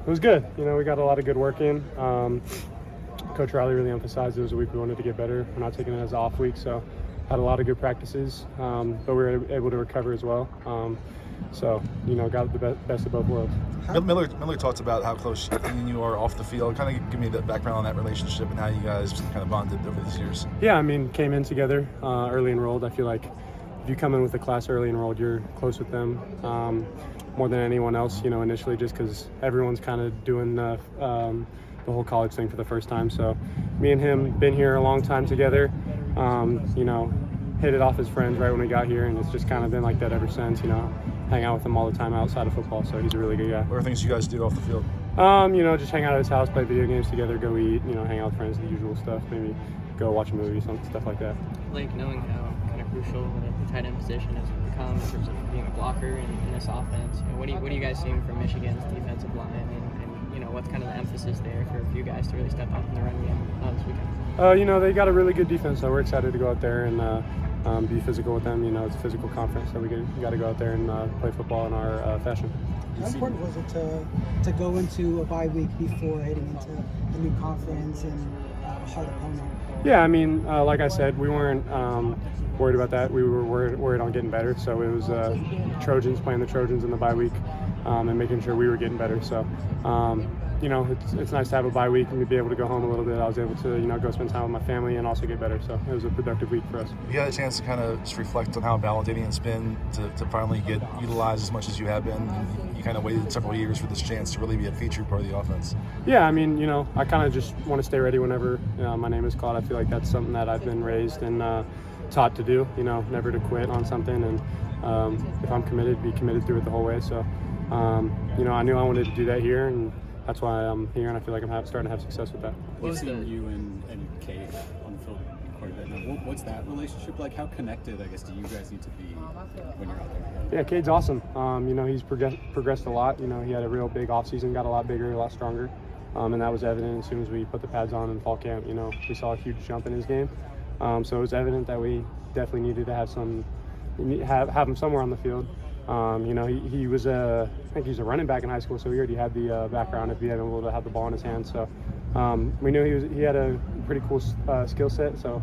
was good. You know, we got a lot of good work in. Coach Riley really emphasized it was a week we wanted to get better. We're not taking it as an off week, so had a lot of good practices, but we were able to recover as well. So, you know, got the best of both worlds. Miller talked about how close he and you are off the field. Kind of give me the background on that relationship and how you guys kind of bonded over these years. Yeah, I mean, came in together, early enrolled. I feel like if you come in with a class early enrolled, you're close with them more than anyone else, you know, initially, just because everyone's kind of doing the whole college thing for the first time. So me and him been here a long time together, you know, hit it off as friends right when we got here, and it's just kind of been like that ever since, you know. Hang out with him all the time outside of football, so he's a really good guy. What are things you guys do off the field? You know, just hang out at his house, play video games together, go eat, you know, hang out with friends, the usual stuff, maybe go watch a movie, stuff like that. Like, knowing how kind of crucial the tight end position has become in terms of being a blocker in this offense, you know, what are you guys seeing from Michigan's defensive line, and you know, what's kind of the emphasis there for a few guys to really step up in the run game this weekend? You know, they got a really good defense, so we're excited to go out there and be physical with them. You know, it's a physical conference, so we got to go out there and play football in our fashion. How important was it to go into a bye week before heading into the new conference and a hard opponent? Yeah, I mean, like I said, we weren't worried about that. We were worried on getting better. So it was Trojans, playing the Trojans in the bye week, and making sure we were getting better. So, you know, it's nice to have a bye week and be able to go home a little bit. I was able to, you know, go spend time with my family and also get better. So it was a productive week for us. You had a chance to kind of just reflect on how validating it's been to finally get utilized as much as you have been. And you kind of waited several years for this chance to really be a featured part of the offense. Yeah, I mean, you know, I kind of just want to stay ready whenever my name is called. I feel like that's something that I've been raised and taught to do, you know, never to quit on something. And if I'm committed, be committed through it the whole way. So, you know, I knew I wanted to do that here, and that's why I'm here, and I feel like I'm starting to have success with that. We've seen you and Cade on the field quite a bit now. What's that relationship like? How connected, I guess, do you guys need to be when you're out there? Yeah, Cade's awesome. You know, he's progressed a lot. You know, he had a real big offseason, got a lot bigger, a lot stronger, and that was evident as soon as we put the pads on in fall camp. You know, we saw a huge jump in his game. So it was evident that we definitely needed to have him somewhere on the field. You know, he was I think he was a running back in high school, so he already had the background of being able to have the ball in his hands. So we knew he had a pretty cool skill set. So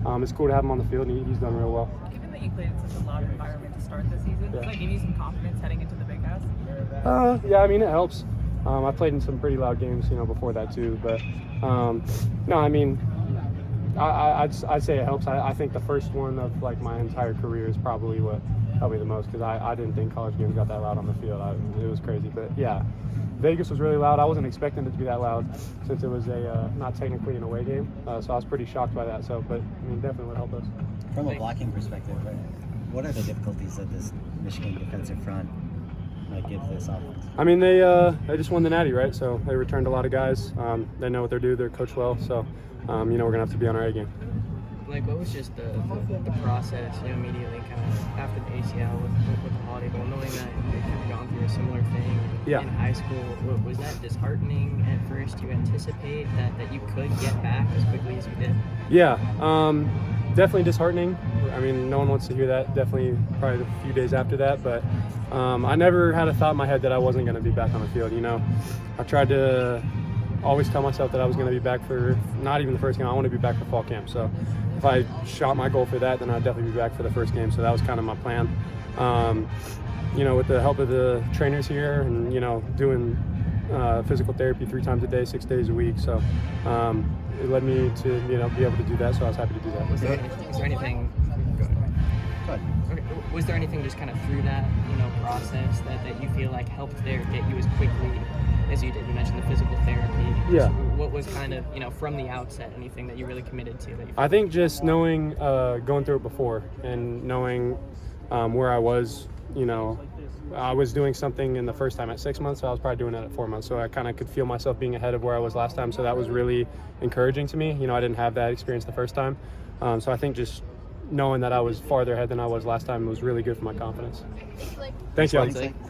it's cool to have him on the field, and he's done real well. Given that you played in such a loud environment to start the season, does that give you some confidence heading into the big house? Yeah, I mean, it helps. I played in some pretty loud games, you know, before that too. But no, I mean, I'd say it helps. I think the first one of like my entire career is probably what helped me the most, because I didn't think college games got that loud on the field. It was crazy. But yeah, Vegas was really loud. I wasn't expecting it to be that loud since it was not technically an away game. So I was pretty shocked by that. So, but I mean, definitely would help us. From a blocking perspective, what are the difficulties that this Michigan defensive front might give this offense? I mean, they just won the Natty, right? So they returned a lot of guys. They know what they're doing. They're coached well. So, you know, we're gonna have to be on our A game. Like, what was just the process, you know, immediately kind of after the ACL with the Holiday Bowl, knowing that you kind of gone through a similar thing in high school? Was that disheartening at first? Do you anticipate that you could get back as quickly as you did? Yeah, definitely disheartening. I mean, no one wants to hear that. Definitely probably a few days after that. But I never had a thought in my head that I wasn't going to be back on the field. You know, I tried to always tell myself that I was going to be back for not even the first game. I want to be back for fall camp. So if I shot my goal for that, then I'd definitely be back for the first game. So that was kind of my plan. You know, with the help of the trainers here and, you know, doing physical therapy 3 times a day, 6 days a week. So it led me to, you know, be able to do that. So I was happy to do that. Was there anything? Go ahead. Okay. Was there anything just kind of through that, you know, process that you feel like helped there get you as quickly as you did? You mentioned the physical therapy. Yeah. What was kind of, you know, from the outset, anything that you really committed to? That you I think just knowing, going through it before and knowing where I was, you know, I was doing something in the first time at 6 months, so I was probably doing it at 4 months. So I kind of could feel myself being ahead of where I was last time. So that was really encouraging to me. You know, I didn't have that experience the first time. So I think just knowing that I was farther ahead than I was last time was really good for my confidence. Thanks, y'all. Appreciate it.